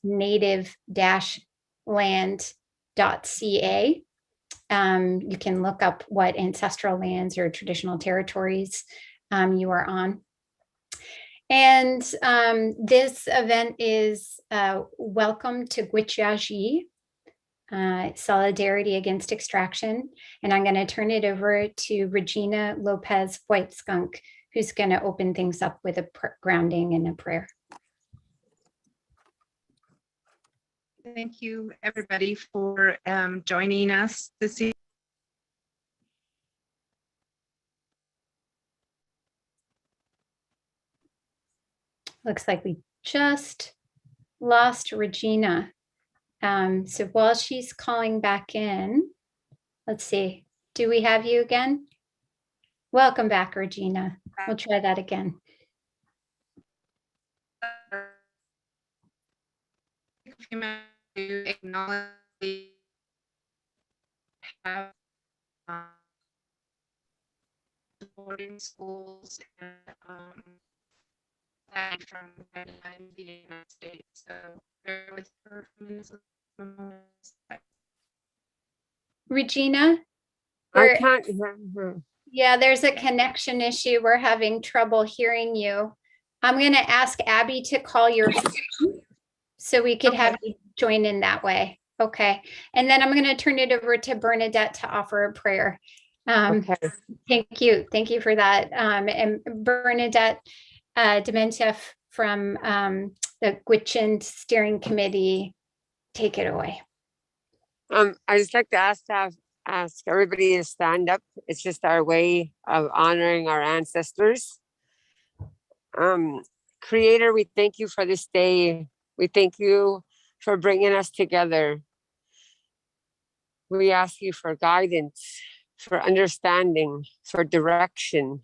native-land.ca. You can look up what ancestral lands or traditional territories you are on. And this event is Welcome to Gwichyaa Zhee, Solidarity Against Extraction. And I'm going to turn it over to Regina Lopez-Whiteskunk, who's going to open things up with a grounding and a prayer. Thank you, everybody, for joining us this evening. Looks like we just lost Regina. So while she's calling back in, let's see, do we have you again? Welcome back, Regina. We'll try that again. To acknowledge have supporting schools and from the United States. So bear with her. Regina? I can't hear her. Yeah, there's a connection issue. We're having trouble hearing you. I'm going to ask Abby to call your phone so we could have you join in that way. Okay. And then I'm going to turn it over to Bernadette to offer a prayer. Okay. Thank you. Thank you for that. And Bernadette Demientief from the Gwich'in Steering Committee, take it away. I just like to ask everybody to stand up. It's just our way of honoring our ancestors. Creator, we thank you for this day. We thank you for bringing us together. We ask you for guidance, for understanding, for direction.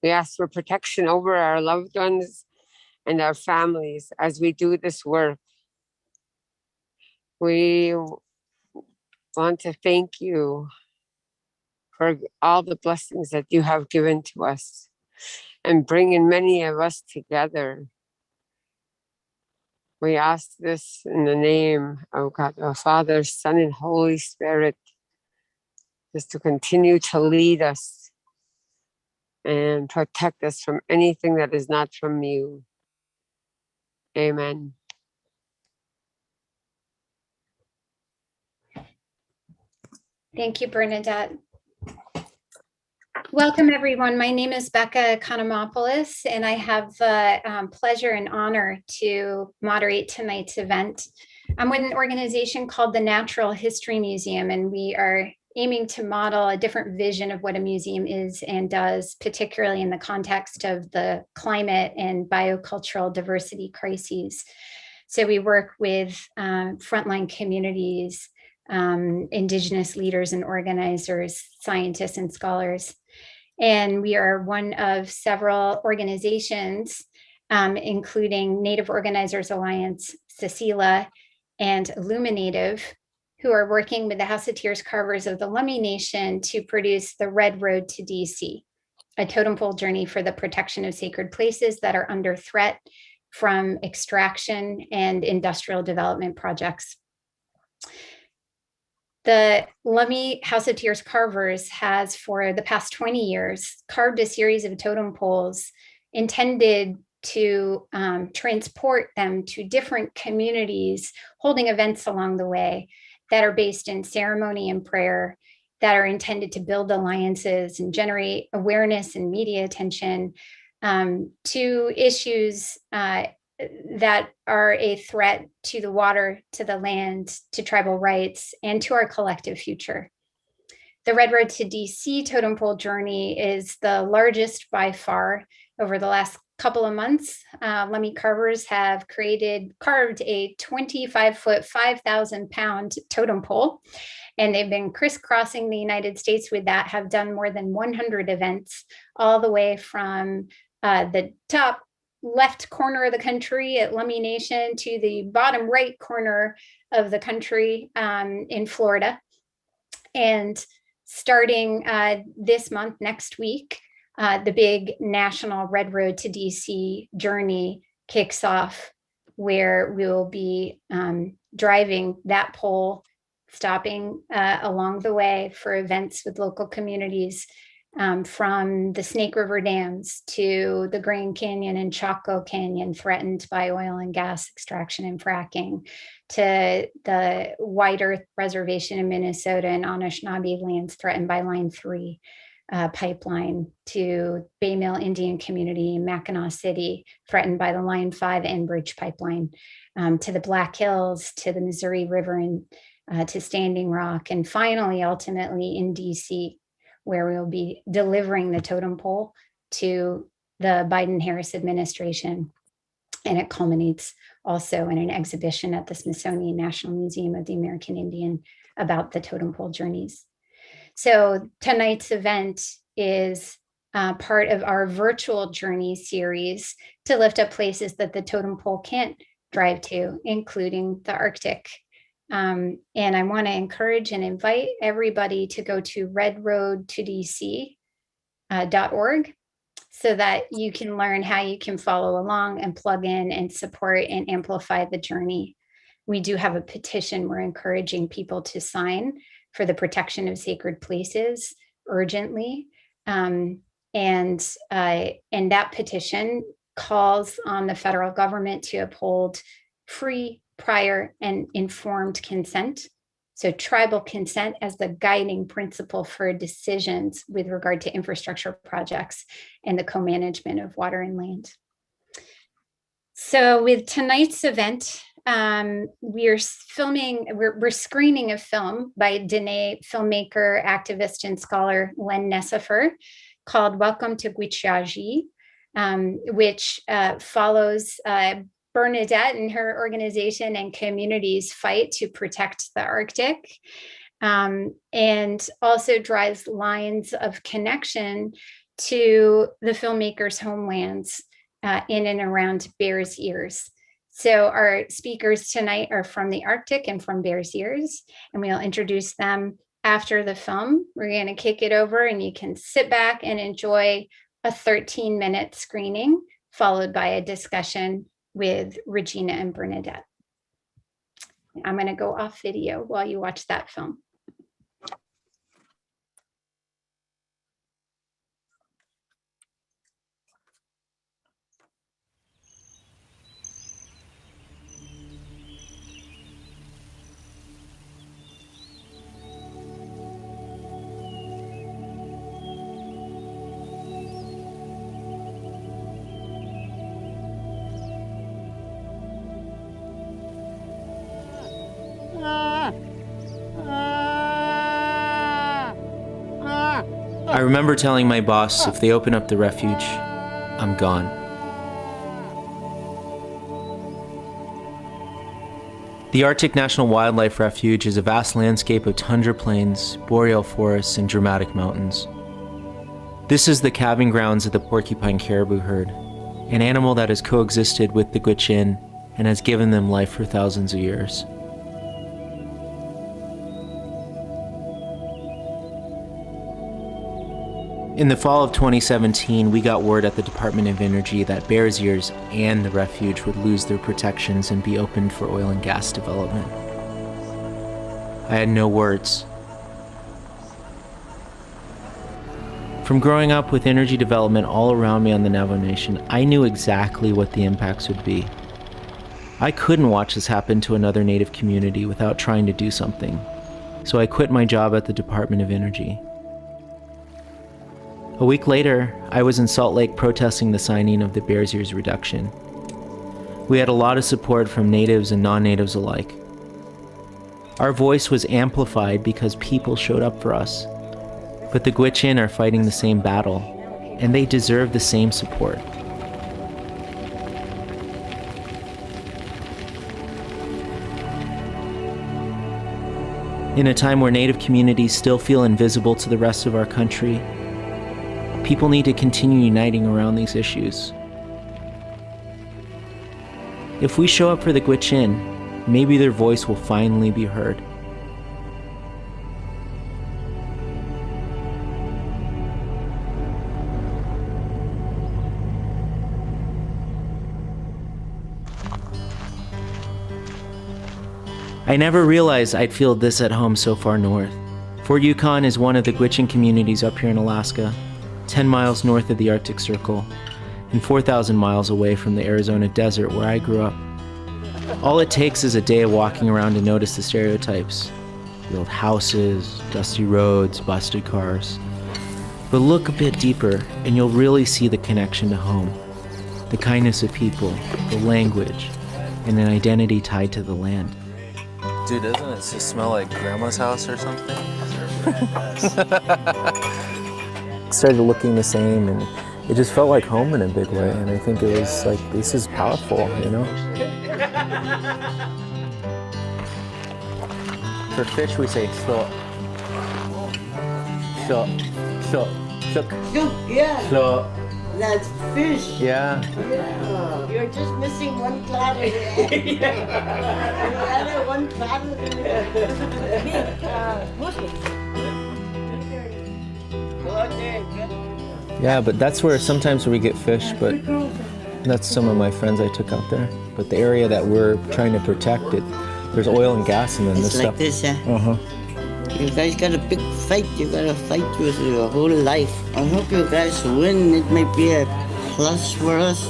We ask for protection over our loved ones and our families as we do this work. We want to thank you for all the blessings that you have given to us and bringing many of us together. We ask this in the name of God, the Father, Son, and Holy Spirit, just to continue to lead us and protect us from anything that is not from you. Amen. Thank you, Bernadette. Welcome, everyone. My name is Beka and I have the pleasure and honor to moderate tonight's event. I'm with an organization called the Natural History Museum, and we are aiming to model a different vision of what a museum is and does, particularly in the context of the climate and biocultural diversity crises. So we work with frontline communities, Indigenous leaders and organizers, scientists and scholars. And we are one of several organizations, including Native Organizers Alliance, CECILA, and Illuminative, who are working with the Houseteers Carvers of the Lummi Nation to produce the Red Road to DC, a totem pole journey for the protection of sacred places that are under threat from extraction and industrial development projects. The Lummi Houseteers Carvers has, for the past 20 years, carved a series of totem poles intended to transport them to different communities, holding events along the way that are based in ceremony and prayer, that are intended to build alliances and generate awareness and media attention to issues that are a threat to the water, to the land, to tribal rights, and to our collective future. The Red Road to DC totem pole journey is the largest by far. Over the last couple of months, Lummi carvers have carved a 25-foot, 5,000-pound totem pole, and they've been crisscrossing the United States with that, have done more than 100 events, all the way from the top left corner of the country at Lummi Nation to the bottom right corner of the country in Florida. And starting this month, next week, the big national Red Road to DC journey kicks off where we will be driving that pole, stopping along the way for events with local communities, from the Snake River dams to the Grand Canyon and Chaco Canyon threatened by oil and gas extraction and fracking, to the White Earth Reservation in Minnesota and Anishinaabe lands threatened by Line 3 pipeline, to Bay Mill Indian Community in Mackinac City threatened by the Line 5 Enbridge pipeline, to the Black Hills, to the Missouri River, and to Standing Rock, and finally, ultimately in DC, where we'll be delivering the totem pole to the Biden-Harris administration. And it culminates also in an exhibition at the Smithsonian National Museum of the American Indian about the totem pole journeys. So tonight's event is part of our virtual journey series to lift up places that the totem pole can't drive to, including the Arctic. And I want to encourage and invite everybody to go to redroadtodc.org so that you can learn how you can follow along and plug in and support and amplify the journey. We do have a petition we're encouraging people to sign for the protection of sacred places urgently. And that petition calls on the federal government to uphold free, prior, and informed consent. So tribal consent as the guiding principle for decisions with regard to infrastructure projects and the co-management of water and land. So with tonight's event, we're screening a film by Diné filmmaker, activist, and scholar Len Necefer called Welcome to Gwichyaa Zhee, which follows Bernadette and her organization and community's fight to protect the Arctic, and also drives lines of connection to the filmmaker's homelands in and around Bears Ears. So our speakers tonight are from the Arctic and from Bears Ears, and we'll introduce them after the film. We're going to kick it over and you can sit back and enjoy a 13-minute screening followed by a discussion with Regina and Bernadette. I'm going to go off video while you watch that film. I remember telling my boss, if they open up the refuge, I'm gone. The Arctic National Wildlife Refuge is a vast landscape of tundra plains, boreal forests, and dramatic mountains. This is the calving grounds of the porcupine caribou herd, an animal that has coexisted with the Gwich'in and has given them life for thousands of years. In the fall of 2017, we got word at the Department of Energy that Bears Ears and the refuge would lose their protections and be opened for oil and gas development. I had no words. From growing up with energy development all around me on the Navajo Nation, I knew exactly what the impacts would be. I couldn't watch this happen to another Native community without trying to do something, so I quit my job at the Department of Energy. A week later, I was in Salt Lake protesting the signing of the Bears Ears reduction. We had a lot of support from natives and non-natives alike. Our voice was amplified because people showed up for us. But the Gwich'in are fighting the same battle, and they deserve the same support. In a time where Native communities still feel invisible to the rest of our country, people need to continue uniting around these issues. If we show up for the Gwich'in, maybe their voice will finally be heard. I never realized I'd feel this at home so far north. Fort Yukon is one of the Gwich'in communities up here in Alaska, 10 miles north of the Arctic Circle, and 4,000 miles away from the Arizona desert where I grew up. All it takes is a day of walking around to notice the stereotypes. The old houses, dusty roads, busted cars. But look a bit deeper and you'll really see the connection to home. The kindness of people, the language, and an identity tied to the land. Dude, doesn't it just smell like grandma's house or something? Started looking the same, and it just felt like home in a big way. And I think it was like, this is powerful, you know? For fish, we say shot. Shot. Shot. Shook. Shook, yeah. Shot. That's fish. Yeah. Yeah. You're just missing one platter. You added one platter. Yeah, but that's where sometimes we get fish, but that's some of my friends I took out there. But the area that we're trying to protect, there's oil and gas and then It's this like stuff. this, yeah. Uh-huh. You guys got a big fight. You got to fight with your whole life. I hope you guys win. It might be a plus for us.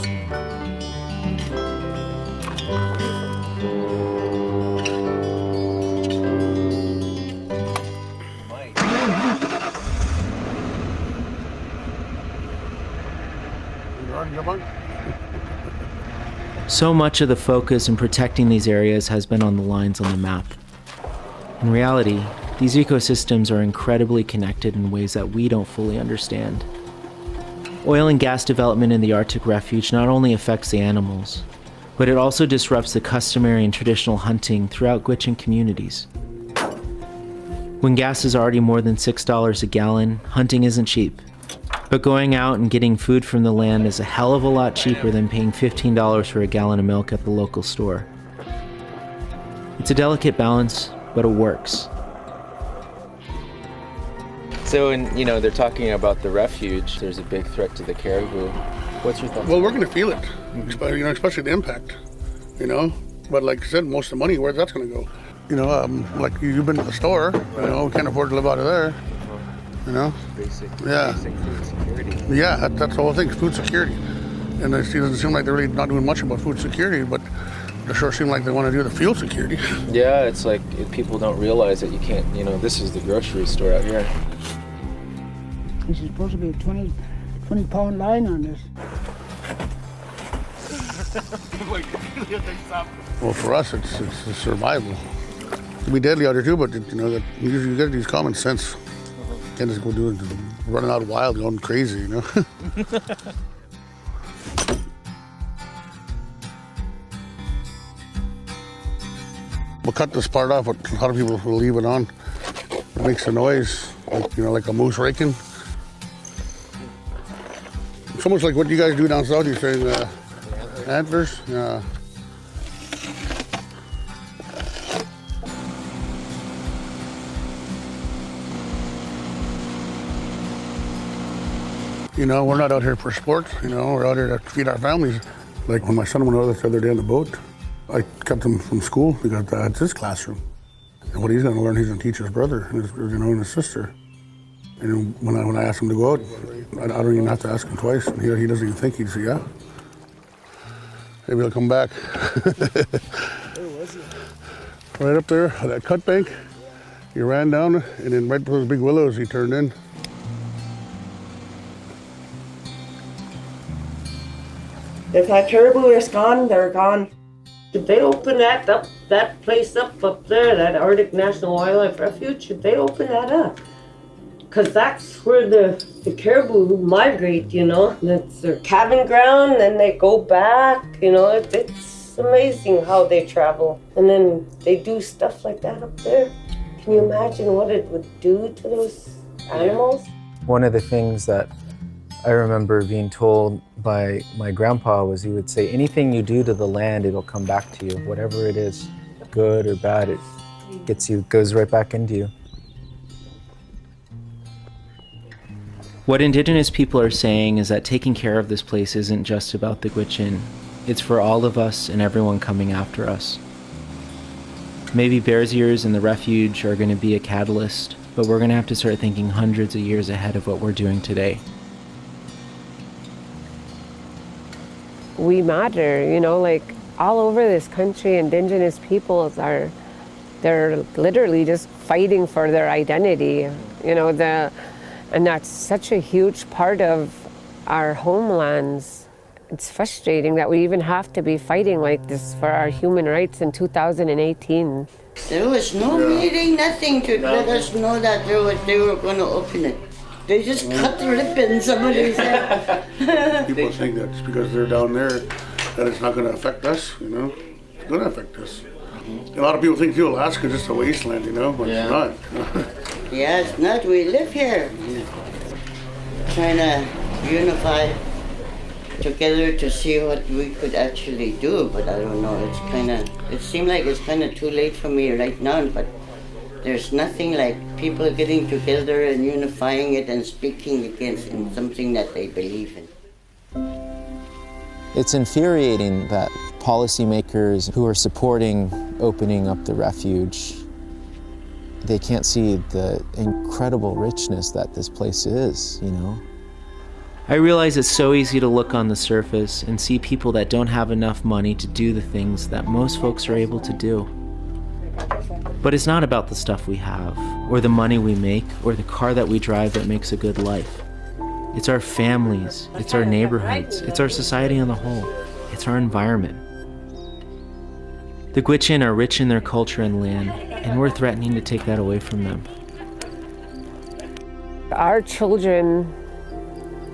So much of the focus in protecting these areas has been on the lines on the map. In reality, these ecosystems are incredibly connected in ways that we don't fully understand. Oil and gas development in the Arctic Refuge not only affects the animals, but it also disrupts the customary and traditional hunting throughout Gwich'in communities. When gas is already more than $6 a gallon, hunting isn't cheap. But going out and getting food from the land is a hell of a lot cheaper than paying $15 for a gallon of milk at the local store. It's a delicate balance, but it works. So, they're talking about the refuge. There's a big threat to the caribou. What's your thoughts? Well, we're going to feel it, especially the impact, But like I said, most of the money, where's that's going to go? Like you've been to the store, we can't afford to live out of there, Basic food security. Yeah, that's the whole thing, food security. And it doesn't seem like they're really not doing much about food security, but they sure seem like they want to do the fuel security. Yeah, it's like people don't realize that you can't, this is the grocery store out here. This is supposed to be a 20-pound line on this. Well, for us, it's survival. It'll be deadly out here too, but that you get these common sense. Can't just go running out wild, going crazy, We'll cut this part off, but a lot of people will leave it on. It makes a noise, like a moose raking. It's almost like what you guys do down south. You're saying antlers. Yeah. We're not out here for sport. We're out here to feed our families. Like when my son went over the other day on the boat, I kept him from school because that's his classroom. And what he's going to learn, he's going to teach his brother and his sister. And when I ask him to go out, I don't even have to ask him twice. And he doesn't even think. He'd say, yeah. Maybe he'll come back. Where was he? Right up there, that cut bank. He ran down, and then right those big willows, he turned in. If that caribou is gone, they're gone. Should they open that place up there, that Arctic National Wildlife Refuge, should they open that up? Because that's where the caribou migrate, That's their cabin ground, and they go back, It's amazing how they travel. And then they do stuff like that up there. Can you imagine what it would do to those animals? One of the things that I remember being told by my grandpa was he would say, anything you do to the land, it'll come back to you. Whatever it is, good or bad, it goes right back into you. What Indigenous people are saying is that taking care of this place isn't just about the Gwich'in. It's for all of us and everyone coming after us. Maybe Bears Ears and the refuge are going to be a catalyst, but we're going to have to start thinking hundreds of years ahead of what we're doing today. We matter, you know, like all over this country, Indigenous peoples they're literally just fighting for their identity, you know, and that's such a huge part of our homelands. It's frustrating that we even have to be fighting like this for our human rights in 2018. There was no meeting, nothing to let us know that they were going to open it. They just cut the ribbon, somebody said. People think that just because they're down there, that it's not going to affect us, you know? It's going to affect us. A lot of people think too, Alaska's just a wasteland, you know, but it's not. Yeah, it's not. We live here. Trying to unify together to see what we could actually do, but I don't know. It seems like it's kind of too late for me right now, but there's nothing like people getting together and unifying it and speaking against in something that they believe in. It's infuriating that policymakers who are supporting opening up the refuge, they can't see the incredible richness that this place is, you know? I realize it's so easy to look on the surface and see people that don't have enough money to do the things that most folks are able to do. But it's not about the stuff we have, or the money we make, or the car that we drive that makes a good life. It's our families, it's our neighborhoods, it's our society on the whole, it's our environment. The Gwich'in are rich in their culture and land, and we're threatening to take that away from them. Our children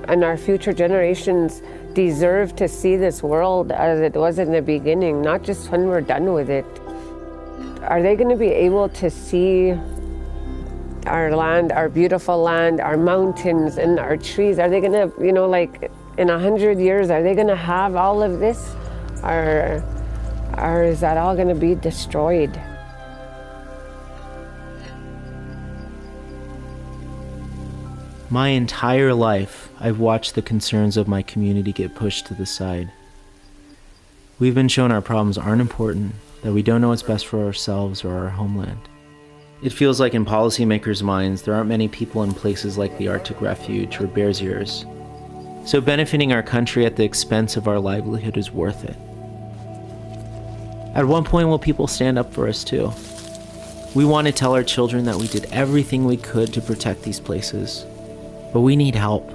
and our future generations deserve to see this world as it was in the beginning, not just when we're done with it. Are they going to be able to see our land, our beautiful land, our mountains and our trees? Are they going to, you know, like in 100 years, are they going to have all of this? Or is that all going to be destroyed? My entire life, I've watched the concerns of my community get pushed to the side. We've been shown our problems aren't important, that we don't know what's best for ourselves or our homeland. It feels like in policymakers' minds, there aren't many people in places like the Arctic Refuge or Bears Ears. So benefiting our country at the expense of our livelihood is worth it. At one point, will people stand up for us too? We want to tell our children that we did everything we could to protect these places, but we need help.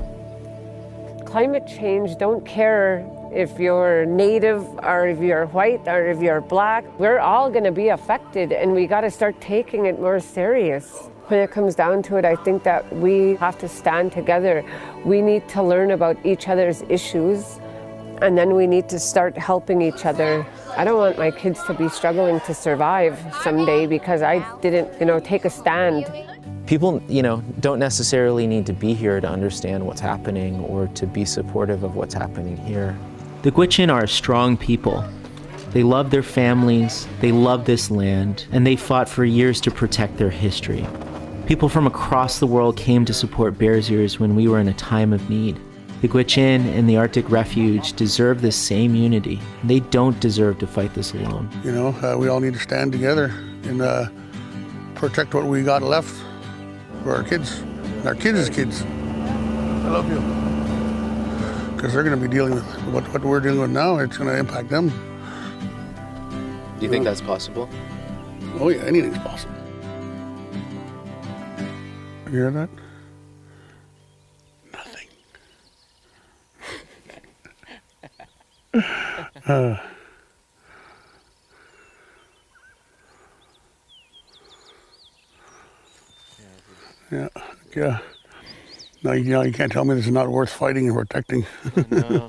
Climate change don't care if you're native or if you're white or if you're black. We're all going to be affected, and we got to start taking it more serious. When it comes down to it, I think that we have to stand together. We need to learn about each other's issues, and then we need to start helping each other. I don't want my kids to be struggling to survive someday because I didn't, take a stand. People, don't necessarily need to be here to understand what's happening or to be supportive of what's happening here. The Gwich'in are a strong people. They love their families, they love this land, and they fought for years to protect their history. People from across the world came to support Bears Ears when we were in a time of need. The Gwich'in and the Arctic Refuge deserve the same unity. They don't deserve to fight this alone. We all need to stand together and protect what we got left for our kids, and our kids' kids. I love you. Because they're going to be dealing with what we're dealing with now. It's going to impact them. Do you think that's possible? Oh yeah, anything's possible. You hear that? Nothing. Yeah. No, you can't tell me this is not worth fighting and protecting. No.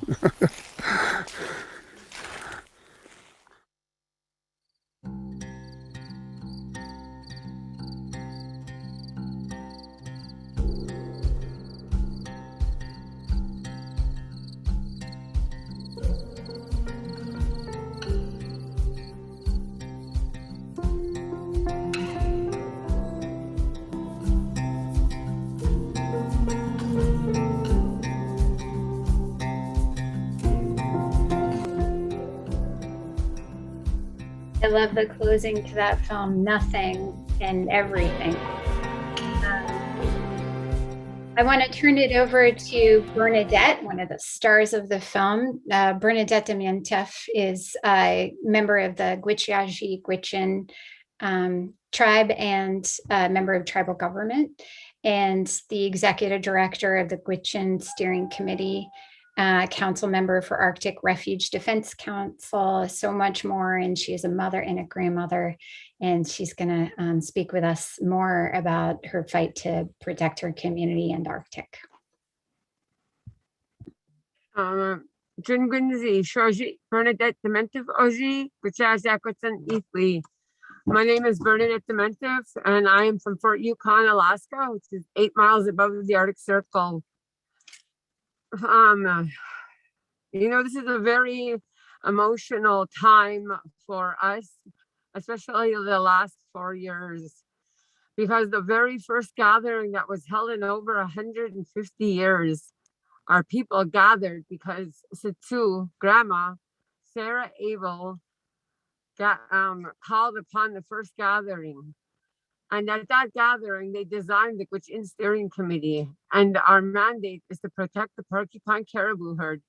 love the closing to that film, nothing and everything. I want to turn it over to Bernadette, one of the stars of the film. Bernadette Demientief is a member of the Gwichyaa Zhee Gwich'in tribe and a member of tribal government, and the executive director of the Gwich'in Steering Committee, council member for Arctic Refuge Defense Council, so much more. And she is a mother and a grandmother, and she's going to speak with us more about her fight to protect her community and Arctic. Bernadette Demientief, Gwichyaa Zhee. My name is Bernadette Demientief, and I am from Fort Yukon, Alaska, which is 8 miles above the Arctic Circle. This is a very emotional time for us, especially the last 4 years, because the very first gathering that was held in over 150 years, our people gathered because Situ, Grandma, Sarah Abel, called upon the first gathering. And at that gathering, they designed the Gwich'in Steering Committee. And our mandate is to protect the porcupine caribou herd,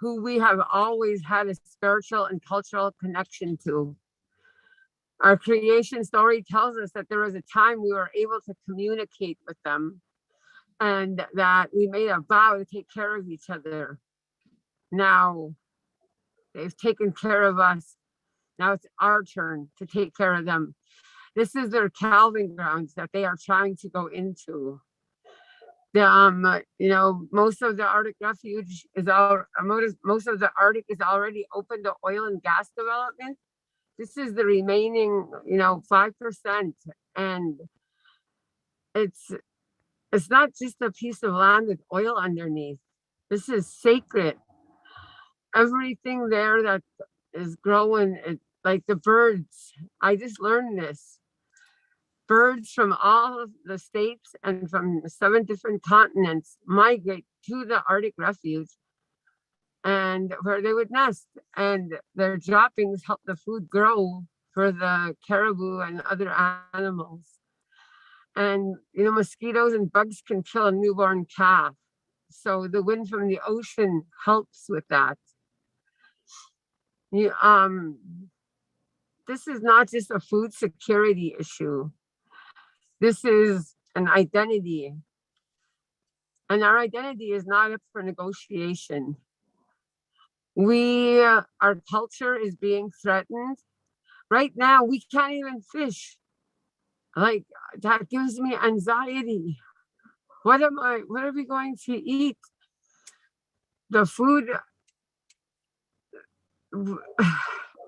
who we have always had a spiritual and cultural connection to. Our creation story tells us that there was a time we were able to communicate with them, and that we made a vow to take care of each other. Now they've taken care of us. Now it's our turn to take care of them. This is their calving grounds that they are trying to go into. Most of the Arctic Refuge most of the Arctic is already open to oil and gas development. This is the remaining, 5%, and it's not just a piece of land with oil underneath. This is sacred. Everything there that is growing, like the birds. I just learned this. Birds from all of the states and from 7 different continents migrate to the Arctic Refuge, and where they would nest, and their droppings help the food grow for the caribou and other animals. And mosquitoes and bugs can kill a newborn calf, so the wind from the ocean helps with that. This is not just a food security issue. This is an identity. And our identity is not up for negotiation. Our culture is being threatened. Right now, we can't even fish. Like, that gives me anxiety. What are we going to eat? The food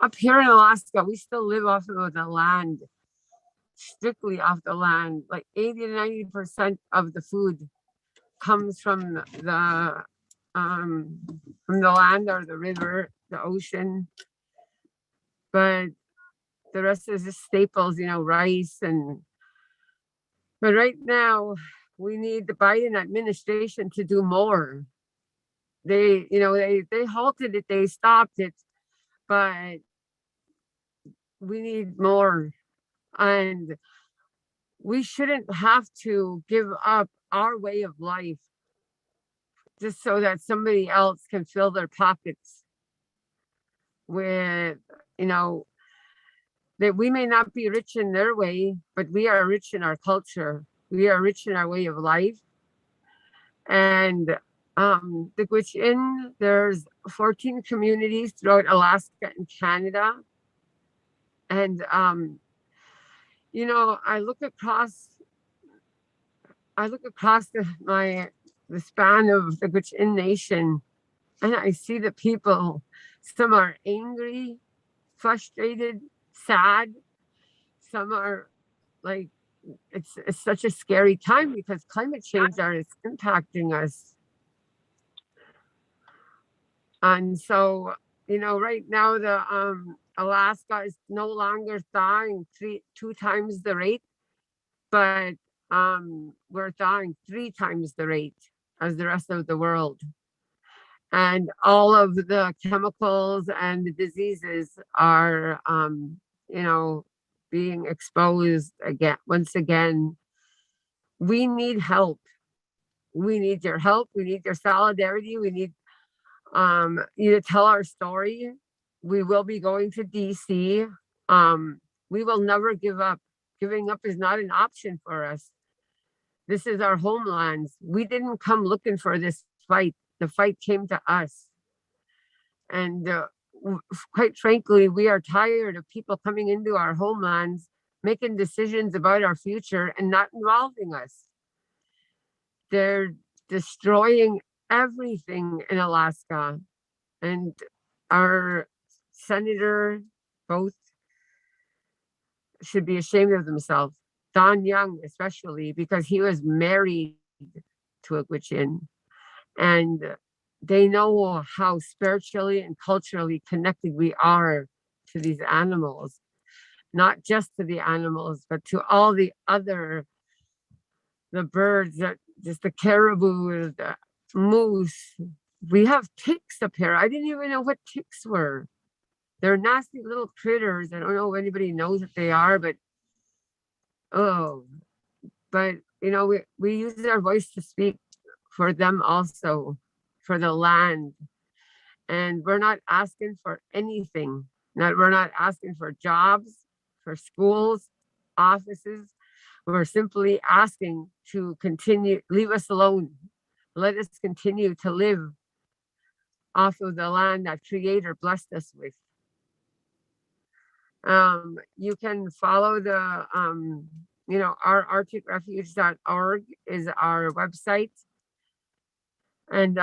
up here in Alaska, we still live off of the land. Strictly off the land. Like 80 to 90% of the food comes from the land or the river, the ocean. But the rest is just staples, rice. But right now, we need the Biden administration to do more. They halted it, they stopped it, but we need more. And we shouldn't have to give up our way of life just so that somebody else can fill their pockets with, that we may not be rich in their way, but we are rich in our culture. We are rich in our way of life. And the Gwich'in, there's 14 communities throughout Alaska and Canada. And I look across the span of the Gwich'in Nation, and I see the people. Some are angry, frustrated, sad. Some are like, it's such a scary time because climate change is impacting us. And so, right now the Alaska is no longer thawing 2 times the rate, but we're thawing 3 times the rate as the rest of the world. And all of the chemicals and the diseases are you know, being exposed again, once again. We need help. We need your help. We need your solidarity. We need you to tell our story. We will be going to DC. We will never give up. Giving up is not an option for us. This is our homelands. We didn't come looking for this fight. The fight came to us. And quite frankly, we are tired of people coming into our homelands, making decisions about our future and not involving us. They're destroying everything in Alaska. And our senator, both, should be ashamed of themselves. Don Young, especially, because he was married to a Gwich'in. And they know how spiritually and culturally connected we are to these animals. Not just to the animals, but to all the other, the birds, just the caribou, the moose. We have ticks up here. I didn't even know what ticks were. They're nasty little critters. I don't know if anybody knows what they are, but you know, we use our voice to speak for them also, for the land. And we're not asking for anything. We're not asking for jobs, for schools, offices. We're simply asking to continue, leave us alone. Let us continue to live off of the land that Creator blessed us with. You can follow the, you know, our arcticrefuge.org is our website. And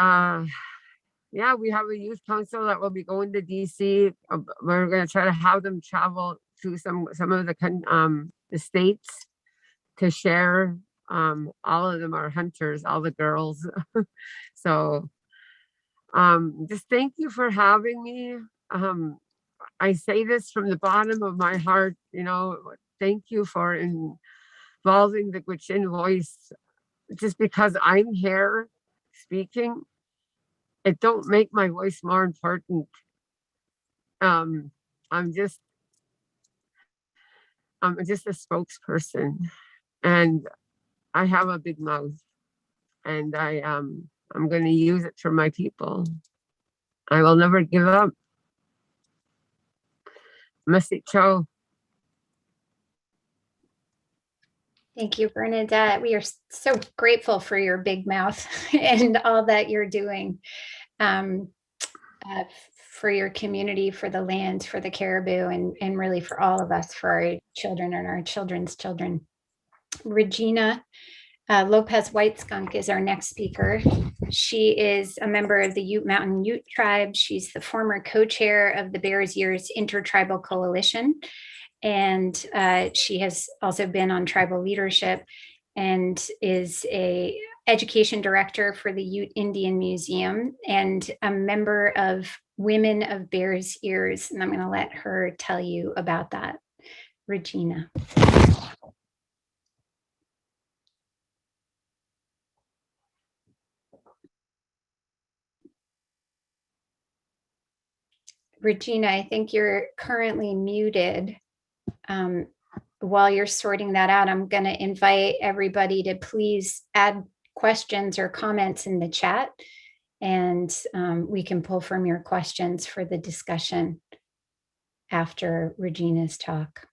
yeah, we have a youth council that will be going to DC. We're going to try to have them travel to some of the states to share. All of them are hunters, all the girls. So just thank you for having me. I say this from the bottom of my heart, you know, thank you for involving the Gwich'in voice. Just because I'm here speaking, it don't make my voice more important. I'm just a spokesperson, and I have a big mouth, and I'm going to use it for my people. I will never give up. Merci, ciao. Thank you, Bernadette. We are so grateful for your big mouth and all that you're doing for your community, for the land, for the caribou, and really for all of us, for our children and our children's children. Regina Lopez-Whiteskunk is our next speaker. She is a member of the Ute Mountain Ute tribe. She's the former co-chair of the Bears Ears Intertribal Coalition. And she has also been on tribal leadership and is a education director for the Ute Indian Museum and a member of Women of Bears Ears. And I'm going to let her tell you about that. Regina. Regina, I think you're currently muted. While you're sorting that out, I'm going to invite everybody to please add questions or comments in the chat, and we can pull from your questions for the discussion after Regina's talk.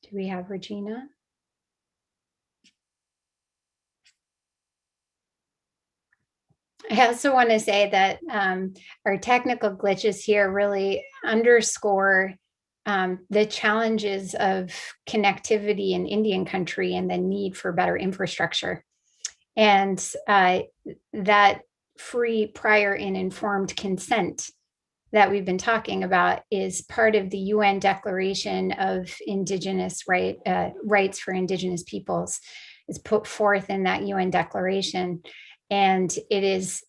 Do we have Regina? I also want to say that our technical glitches here really underscore the challenges of connectivity in Indian country and the need for better infrastructure. And that free, prior, and informed consent that we've been talking about is part of the UN Declaration of Indigenous Rights for Indigenous Peoples. It's put forth in that UN declaration. And it is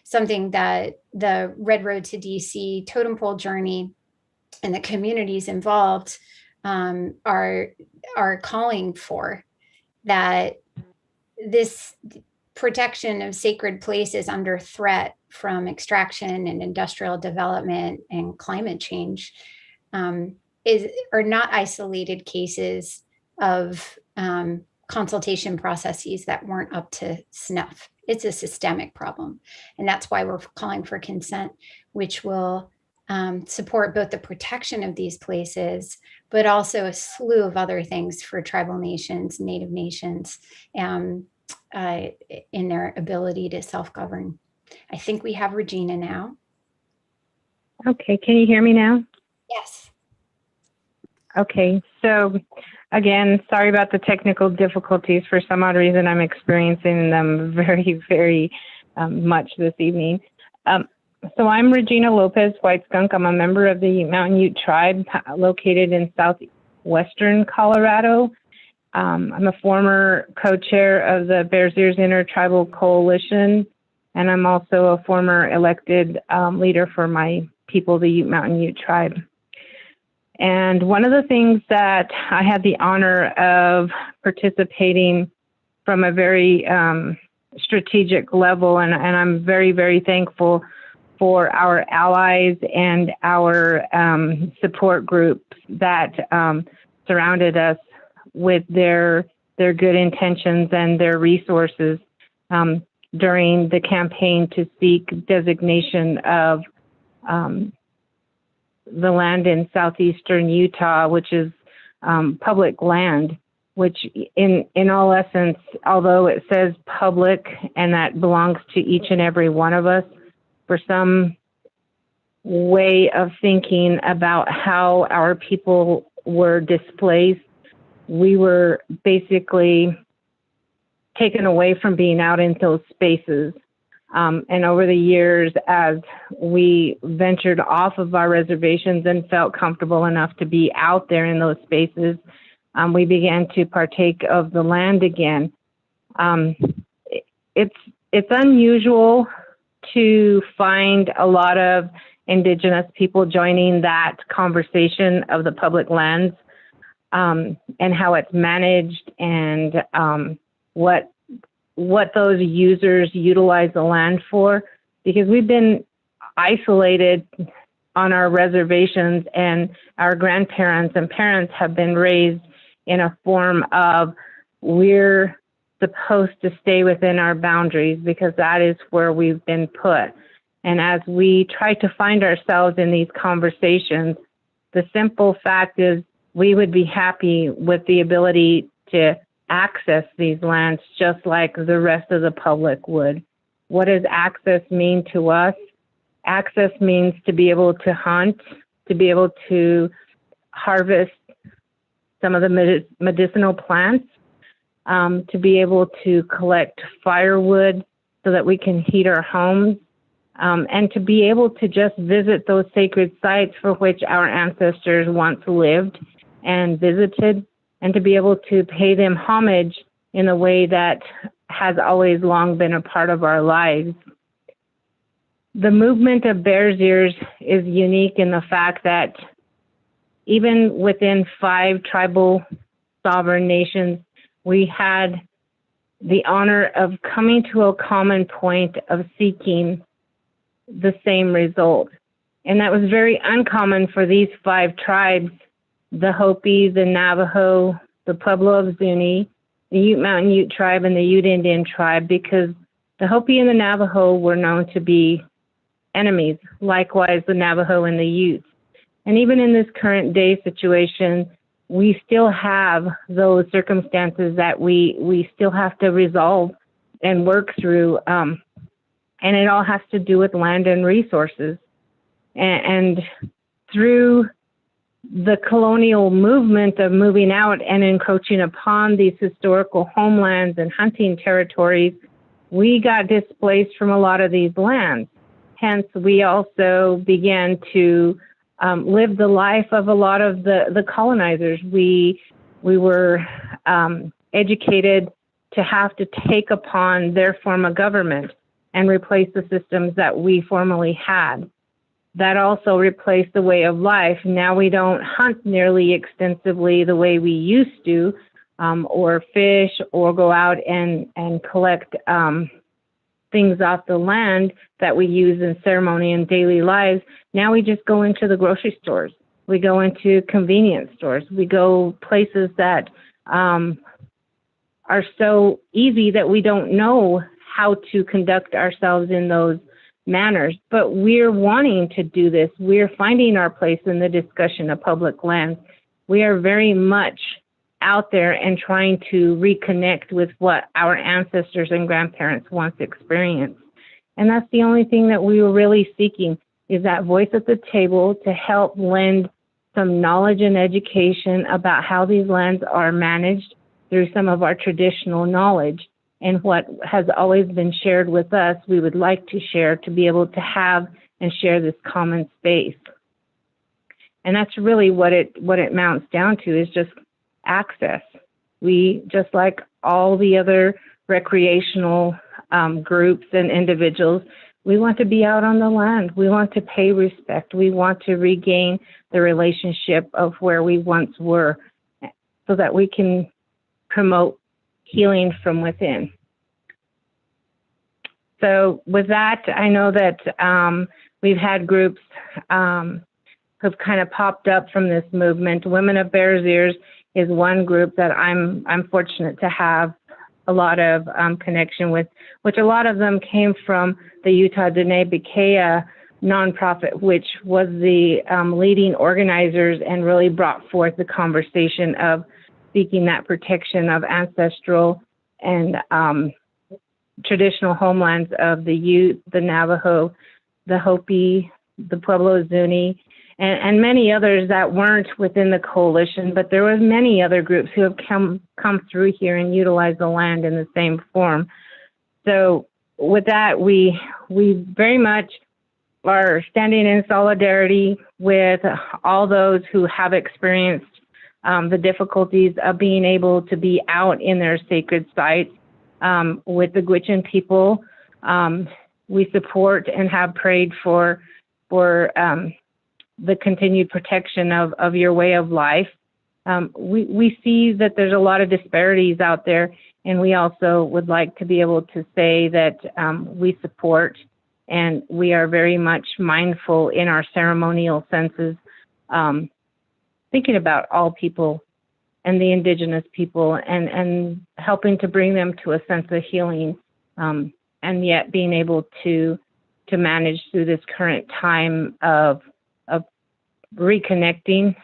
something that the Red Road to DC totem pole journey and the communities involved are calling for, that this protection of sacred places under threat from extraction and industrial development and climate change are not isolated cases of consultation processes that weren't up to snuff. It's a systemic problem. And that's why we're calling for consent, which will support both the protection of these places, but also a slew of other things for tribal nations, Native nations, in their ability to self-govern. I think we have Regina now. Okay, can you hear me now? Yes. Okay, so again, sorry about the technical difficulties. For some odd reason, I'm experiencing them very, very much this evening. So I'm Regina Lopez-Whiteskunk. I'm a member of the Mountain Ute tribe located in southwestern Colorado. I'm a former co-chair of the Bears Ears Intertribal Coalition, and I'm also a former elected leader for my people, the Mountain Ute tribe. And one of the things that I had the honor of participating from a very strategic level, and I'm very, very thankful for our allies and our support groups that surrounded us with their good intentions and their resources during the campaign to seek designation of the land in southeastern Utah, which is public land, which in all essence, although it says public and that belongs to each and every one of us, for some way of thinking about how our people were displaced, we were basically taken away from being out in those spaces. And over the years, as we ventured off of our reservations and felt comfortable enough to be out there in those spaces, we began to partake of the land again. It's unusual to find a lot of Indigenous people joining that conversation of the public lands and how it's managed and what those users utilize the land for, because we've been isolated on our reservations and our grandparents and parents have been raised in a form of we're supposed to stay within our boundaries because that is where we've been put. And as we try to find ourselves in these conversations, the simple fact is we would be happy with the ability to access these lands just like the rest of the public would. What does access mean to us? Access means to be able to hunt, to be able to harvest some of the medicinal plants, to be able to collect firewood so that we can heat our homes, and to be able to just visit those sacred sites for which our ancestors once lived and visited, and to be able to pay them homage in a way that has always long been a part of our lives. The movement of Bears Ears is unique in the fact that even within 5 tribal sovereign nations, we had the honor of coming to a common point of seeking the same result. And that was very uncommon for these 5 tribes, the Hopi, the Navajo, the Pueblo of Zuni, the Ute Mountain Ute tribe, and the Ute Indian tribe, because the Hopi and the Navajo were known to be enemies, likewise the Navajo and the Utes. And even in this current day situation, we still have those circumstances that we still have to resolve and work through. And it all has to do with land and resources. And through the colonial movement of moving out and encroaching upon these historical homelands and hunting territories, we got displaced from a lot of these lands. Hence, we also began to live the life of a lot of the colonizers. We were educated to have to take upon their form of government and replace the systems that we formerly had. That also replaced the way of life. Now we don't hunt nearly extensively the way we used to. or fish, or go out and collect things off the land that we use in ceremony and daily lives. Now we just go into the grocery stores. We go into convenience stores. We go places that are so easy that we don't know how to conduct ourselves in those manners. But we're wanting to do this. We're finding our place in the discussion of public lands. We are very much out there and trying to reconnect with what our ancestors and grandparents once experienced. And that's the only thing that we were really seeking, is that voice at the table to help lend some knowledge and education about how these lands are managed through some of our traditional knowledge. And what has always been shared with us, we would like to share, to be able to have and share this common space. And that's really what it amounts down to, is just access. We, just like all the other recreational groups and individuals, we want to be out on the land. We want to pay respect. We want to regain the relationship of where we once were, so that we can promote healing from within. So with that, I know that we've had groups who've kind of popped up from this movement. Women of Bears Ears is one group that I'm fortunate to have a lot of connection with, which a lot of them came from the Utah Diné Beka nonprofit, which was the leading organizers and really brought forth the conversation of seeking that protection of ancestral and traditional homelands of the Ute, the Navajo, the Hopi, the Pueblo Zuni, and many others that weren't within the coalition, but there were many other groups who have come through here and utilized the land in the same form. So with that, we very much are standing in solidarity with all those who have experienced the difficulties of being able to be out in their sacred sites. With the Gwich'in people, we support and have prayed for the continued protection of your way of life. We see that there's a lot of disparities out there, and we also would like to be able to say that we support, and we are very much mindful in our ceremonial senses, thinking about all people and the Indigenous people, and helping to bring them to a sense of healing, and yet being able to manage through this current time of reconnecting,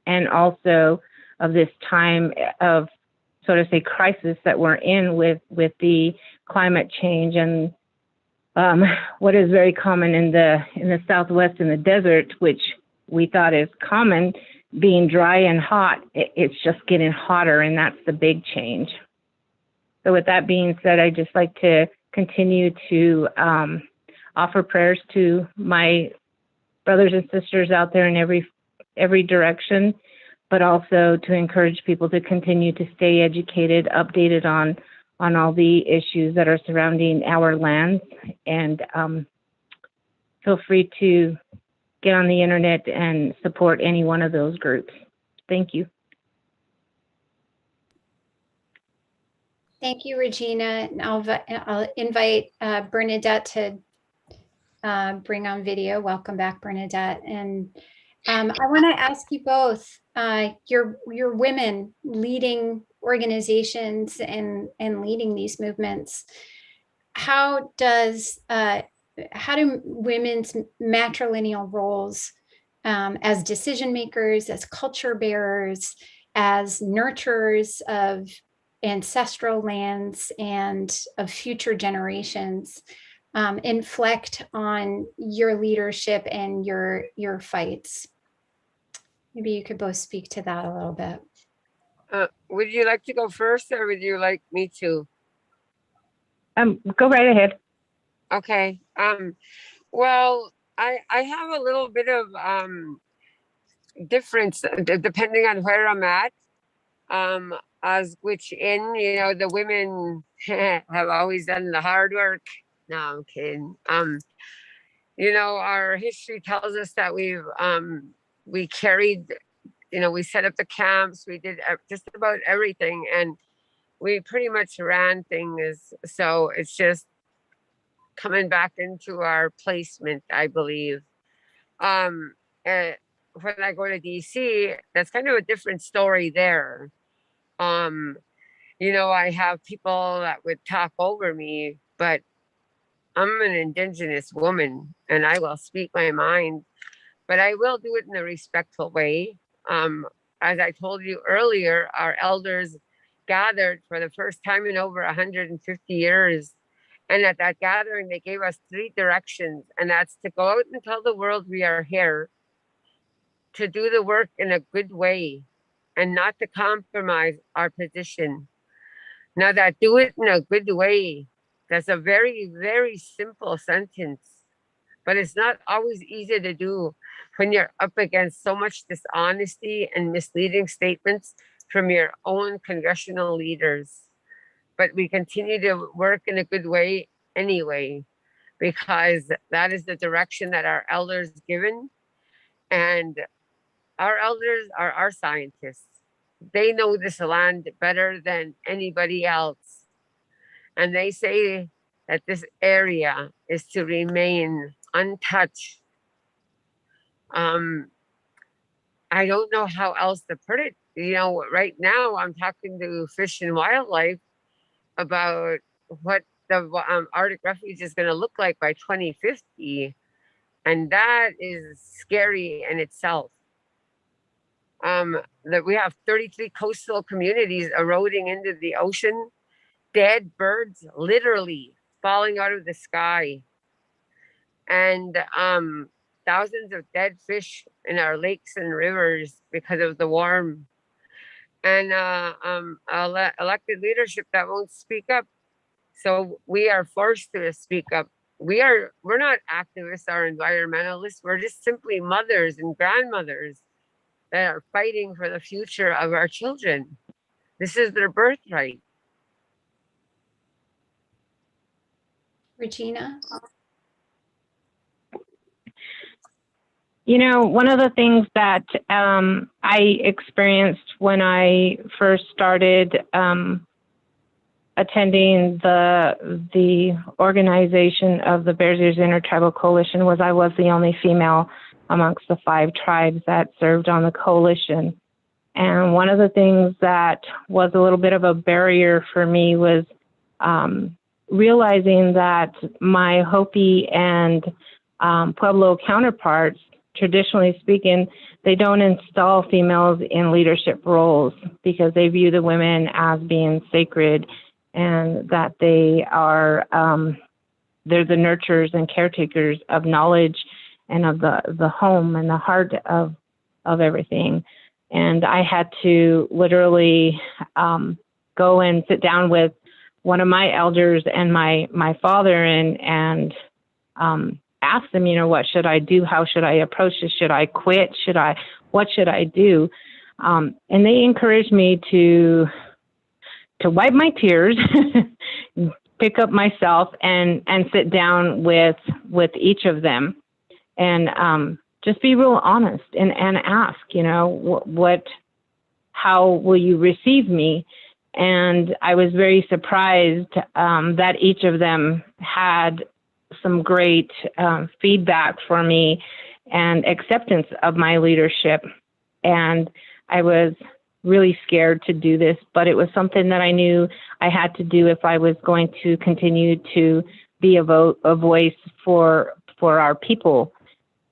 and also of this time of, so to say, crisis that we're in with the climate change and what is very common in the Southwest in the desert, which we thought is common, being dry and hot. It's just getting hotter, and that's the big change. So with that being said, I'd just like to continue to offer prayers to my brothers and sisters out there in every direction, but also to encourage people to continue to stay educated, updated on all the issues that are surrounding our lands. And feel free to get on the internet and support any one of those groups. Thank you. Thank you, Regina. And I'll invite Bernadette to bring on video. Welcome back, Bernadette. And I want to ask you both, you're women leading organizations and leading these movements. How do women's matrilineal roles as decision makers, as culture bearers, as nurturers of ancestral lands and of future generations inflect on your leadership and your fights? Maybe you could both speak to that a little bit. Would you like to go first, or would you like me to? Go right ahead. Okay. Well, I have a little bit of difference depending on where I'm at. As Gwich'in, the women have always done the hard work. No, I'm kidding. Our history tells us that we carried we set up the camps, we did just about everything, and we pretty much ran things. So it's just coming back into our placement, I believe. When I go to DC, that's kind of a different story there. I have people that would talk over me, but I'm an Indigenous woman and I will speak my mind, but I will do it in a respectful way. As I told you earlier, our elders gathered for the first time in over 150 years. And at that gathering, they gave us 3 directions, and that's to go out and tell the world we are here, to do the work in a good way, and not to compromise our position. Now, that do it in a good way, that's a very, very simple sentence, but it's not always easy to do when you're up against so much dishonesty and misleading statements from your own congressional leaders. But we continue to work in a good way anyway, because that is the direction that our elders given. And our elders are our scientists. They know this land better than anybody else. And they say that this area is to remain untouched. I don't know how else to put it. Right now I'm talking to Fish and Wildlife about what the Arctic Refuge is going to look like by 2050. And that is scary in itself. That we have 33 coastal communities eroding into the ocean, dead birds literally falling out of the sky, and thousands of dead fish in our lakes and rivers because of the warm, and elected leadership that won't speak up. So we are forced to speak up. We're not activists or environmentalists. We're just simply mothers and grandmothers that are fighting for the future of our children. This is their birthright. Regina? One of the things that I experienced when I first started attending the organization of the Bears Ears Intertribal Coalition was I was the only female amongst the 5 tribes that served on the coalition. And one of the things that was a little bit of a barrier for me was realizing that my Hopi and Pueblo counterparts, traditionally speaking, they don't install females in leadership roles because they view the women as being sacred, and that they are they're the nurturers and caretakers of knowledge and of the home and the heart of everything. And I had to literally go and sit down with one of my elders and my father and ask them, what should I do? How should I approach this? Should I quit? What should I do? And they encouraged me to wipe my tears, pick up myself and sit down with each of them and just be real honest and ask, how will you receive me? And I was very surprised that each of them had some great feedback for me and acceptance of my leadership. And I was really scared to do this, but it was something that I knew I had to do if I was going to continue to be a voice for our people.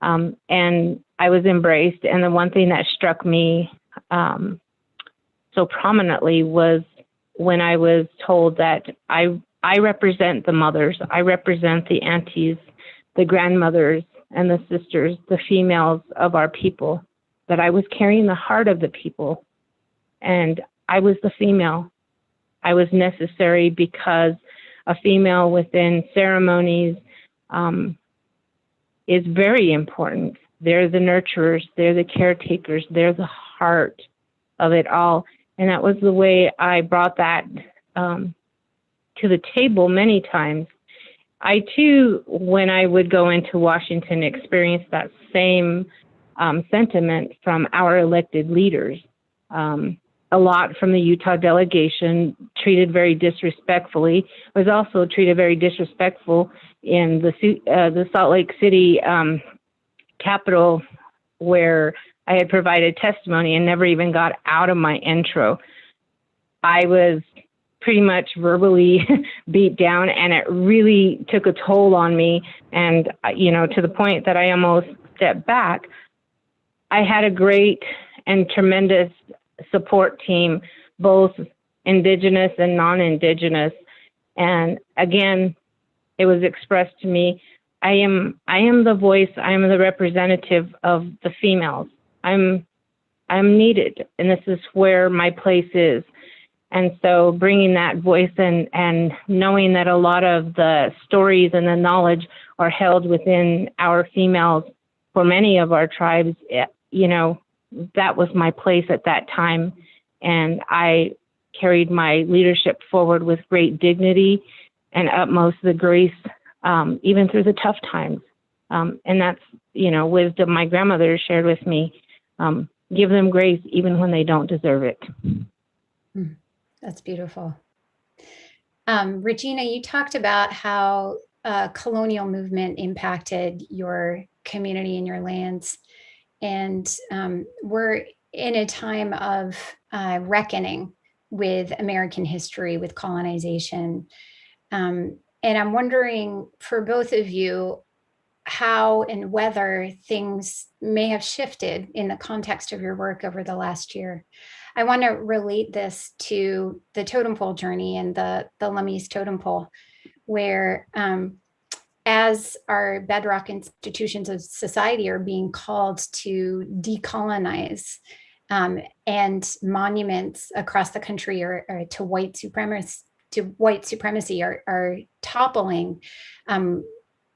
And I was embraced. And the one thing that struck me so prominently was when I was told that I represent the mothers, I represent the aunties, the grandmothers, and the sisters, the females of our people, that I was carrying the heart of the people. And I was the female. I was necessary because a female within ceremonies is very important. They're the nurturers, they're the caretakers, they're the heart of it all. And that was the way I brought that to the table many times. I too, when I would go into Washington, experienced that same sentiment from our elected leaders. A lot from the Utah delegation treated very disrespectfully, was also treated very disrespectful in the Salt Lake City Capitol, where I had provided testimony and never even got out of my intro. I was pretty much verbally beat down, and it really took a toll on me. And, to the point that I almost stepped back. I had a great and tremendous support team, both Indigenous and non-Indigenous. And again, it was expressed to me, I am the voice, I am the representative of the females. I'm needed, and this is where my place is. And so bringing that voice and knowing that a lot of the stories and the knowledge are held within our females for many of our tribes, that was my place at that time. And I carried my leadership forward with great dignity and utmost the grace, even through the tough times. And that's, wisdom my grandmother shared with me. Give them grace even when they don't deserve it. That's beautiful. Regina, you talked about how colonial movement impacted your community and your lands. And we're in a time of reckoning with American history, with colonization. And I'm wondering for both of you, how and whether things may have shifted in the context of your work over the last year. I want to relate this to the totem pole journey and the Lummi's totem pole, where as our bedrock institutions of society are being called to decolonize, and monuments across the country are to white supremacy are toppling,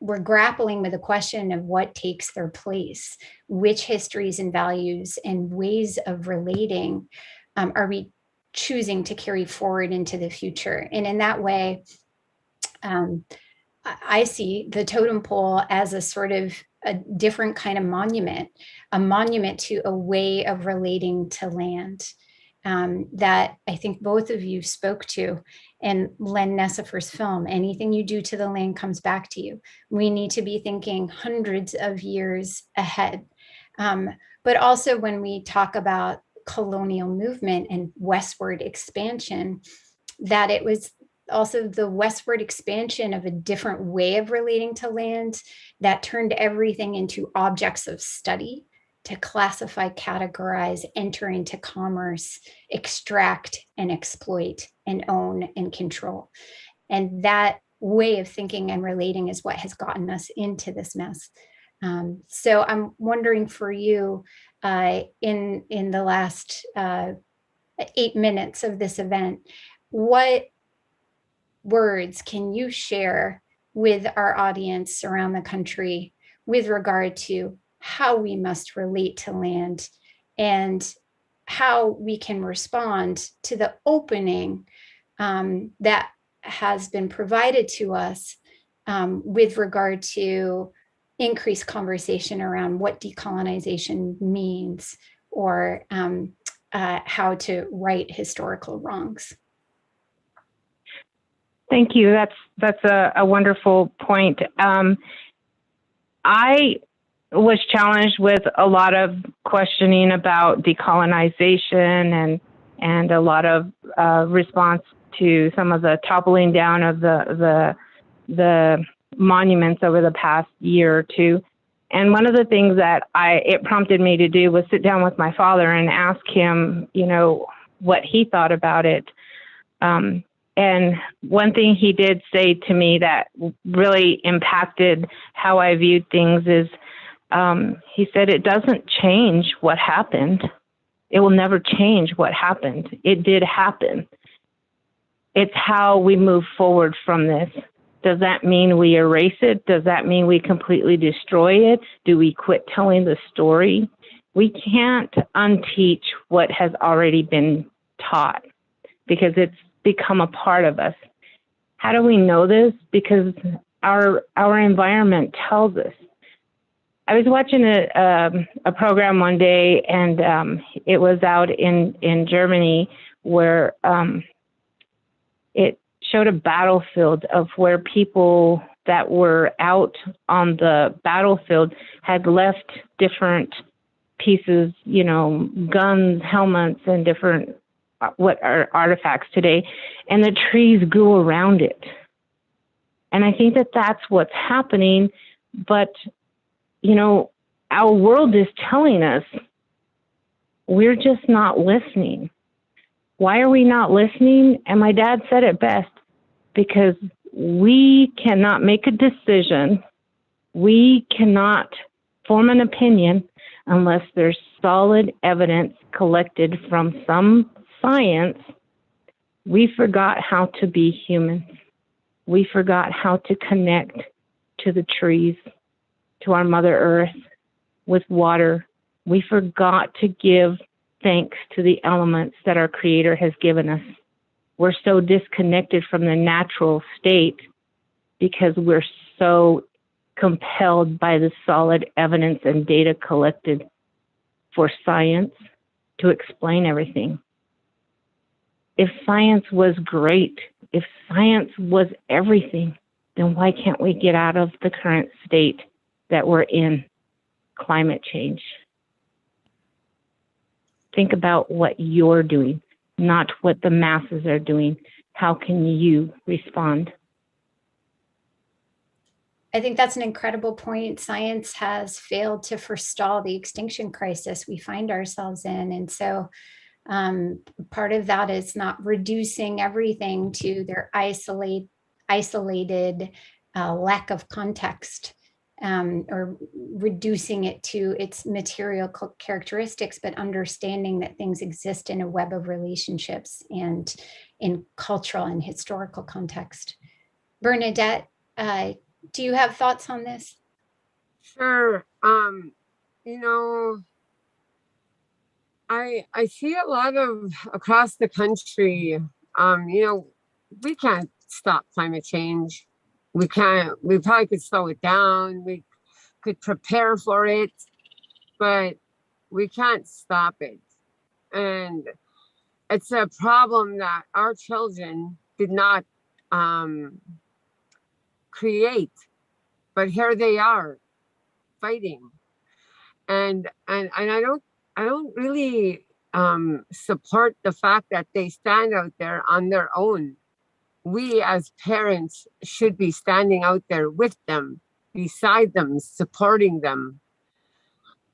we're grappling with the question of what takes their place, which histories and values and ways of relating are we choosing to carry forward into the future. And in that way, I see the totem pole as a sort of a different kind of monument, a monument to a way of relating to land that I think both of you spoke to. And Len Necefer's film, anything you do to the land comes back to you. We need to be thinking hundreds of years ahead. But also when we talk about colonial movement and westward expansion, that it was also the westward expansion of a different way of relating to land that turned everything into objects of study, to classify, categorize, enter into commerce, extract and exploit and own and control. And that way of thinking and relating is what has gotten us into this mess. So I'm wondering for you, in the last 8 minutes of this event, what words can you share with our audience around the country with regard to how we must relate to land and how we can respond to the opening that has been provided to us with regard to increased conversation around what decolonization means, or how to right historical wrongs. Thank you. That's a wonderful point. I was challenged with a lot of questioning about decolonization and a lot of response to some of the toppling down of the monuments over the past year or two. And one of the things that it prompted me to do was sit down with my father and ask him, what he thought about it. And one thing he did say to me that really impacted how I viewed things is, he said, it doesn't change what happened. It will never change what happened. It did happen. It's how we move forward from this. Does that mean we erase it? Does that mean we completely destroy it? Do we quit telling the story? We can't unteach what has already been taught because it's become a part of us. How do we know this? Because our environment tells us. I was watching a program one day, and it was out in Germany where it showed a battlefield of where people that were out on the battlefield had left different pieces, you know, guns, helmets, and different what are artifacts today, and the trees grew around it. And I think that that's what's happening, but you know, our world is telling us we're just not listening. Why are we not listening? And my dad said it best, because we cannot make a decision. We cannot form an opinion unless there's solid evidence collected from some science. We forgot how to be human. We forgot how to connect to the trees, to our Mother Earth, with water. We forgot to give thanks to the elements that our Creator has given us. We're so disconnected from the natural state because we're so compelled by the solid evidence and data collected for science to explain everything. If science was great, if science was everything, then why can't we get out of the current state that we're in, climate change? Think about what you're doing, not what the masses are doing. How can you respond? I think that's an incredible point. Science has failed to forestall the extinction crisis we find ourselves in. And so part of that is not reducing everything to their isolated lack of context, or reducing it to its material characteristics, but understanding that things exist in a web of relationships and in cultural and historical context. Bernadette, do you have thoughts on this? Sure. You know, I see a lot of across the country, you know, we can't stop climate change. We probably could slow it down. We could prepare for it, but we can't stop it. And it's a problem that our children did not create, but here they are fighting. And I don't really support the fact that they stand out there on their own. We as parents should be standing out there with them, beside them, supporting them.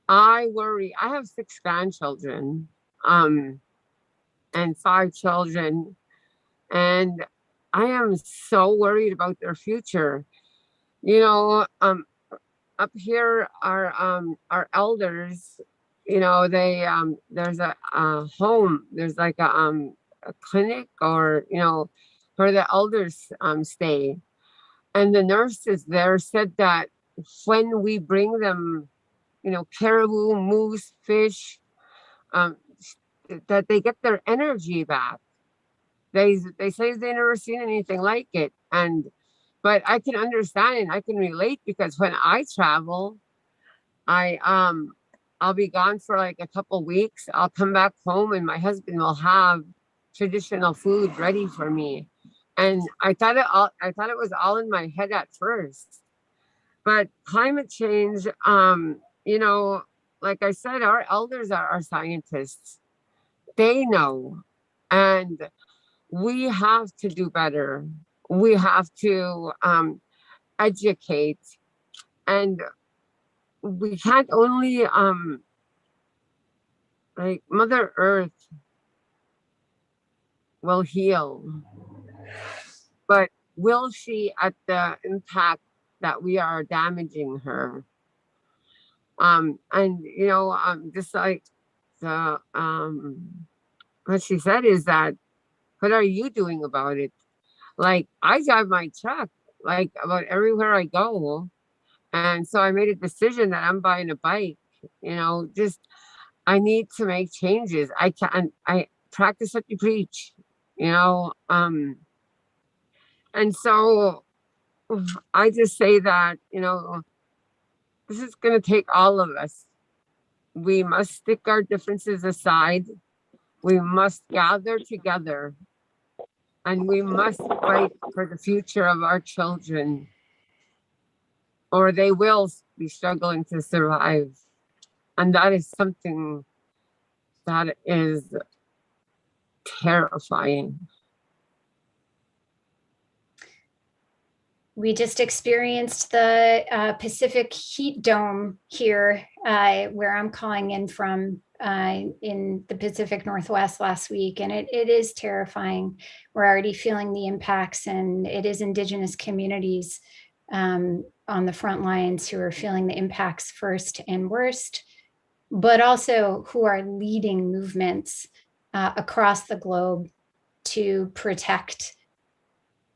I worry. I have 6 grandchildren and 5 children, and I am so worried about their future. You know, up here, our elders, you know, they there's a home, there's like a clinic, or you know, where the elders stay, and the nurses there said that when we bring them, you know, caribou, moose, fish, that they get their energy back. They say they never seen anything like it, but I can understand and I can relate, because when I travel, I'll be gone for like a couple weeks. I'll come back home and my husband will have traditional food ready for me. And I thought it was all in my head at first. But climate change, you know, like I said, our elders are our scientists. They know. And we have to do better. We have to educate. And we can't only, like Mother Earth will heal, but will she at the impact that we are damaging her? And you know, just like the what she said is that, what are you doing about it? Like, I drive my truck like about everywhere I go, and so I made a decision that I'm buying a bike. You know, just I need to make changes. I practice what you preach. You know, and so I just say that, you know, this is going to take all of us. We must stick our differences aside. We must gather together, and we must fight for the future of our children, or they will be struggling to survive. And that is something that is terrifying. We just experienced the Pacific heat dome here, where I'm calling in from in the Pacific Northwest last week, and it is terrifying. We're already feeling the impacts, and it is Indigenous communities on the front lines who are feeling the impacts first and worst, but also who are leading movements across the globe to protect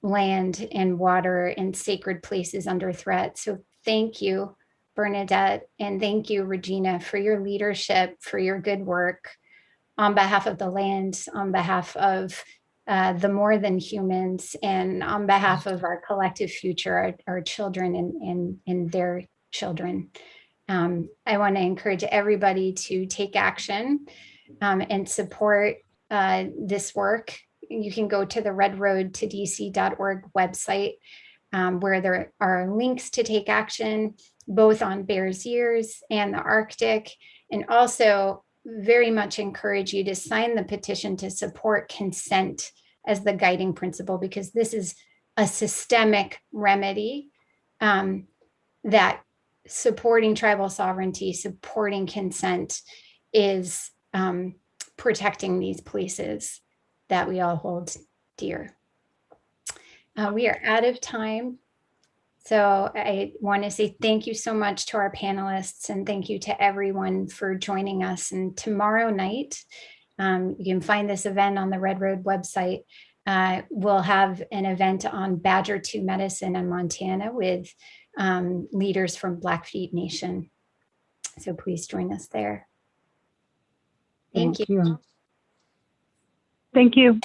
land and water and sacred places under threat. So thank you, Bernadette, and thank you, Regina, for your leadership, for your good work on behalf of the land, on behalf of the more than humans, and on behalf of our collective future, our children and their children. I want to encourage everybody to take action and support this work. You can go to the redroadtodc.org website, where there are links to take action, both on Bears Ears and the Arctic, and also very much encourage you to sign the petition to support consent as the guiding principle, because this is a systemic remedy that supporting tribal sovereignty, supporting consent is protecting these places that we all hold dear. We are out of time. So I want to say thank you so much to our panelists, and thank you to everyone for joining us. And tomorrow night, you can find this event on the Red Road website. We'll have an event on Badger 2 medicine in Montana with leaders from Blackfeet Nation. So please join us there. Thank you. Thank you.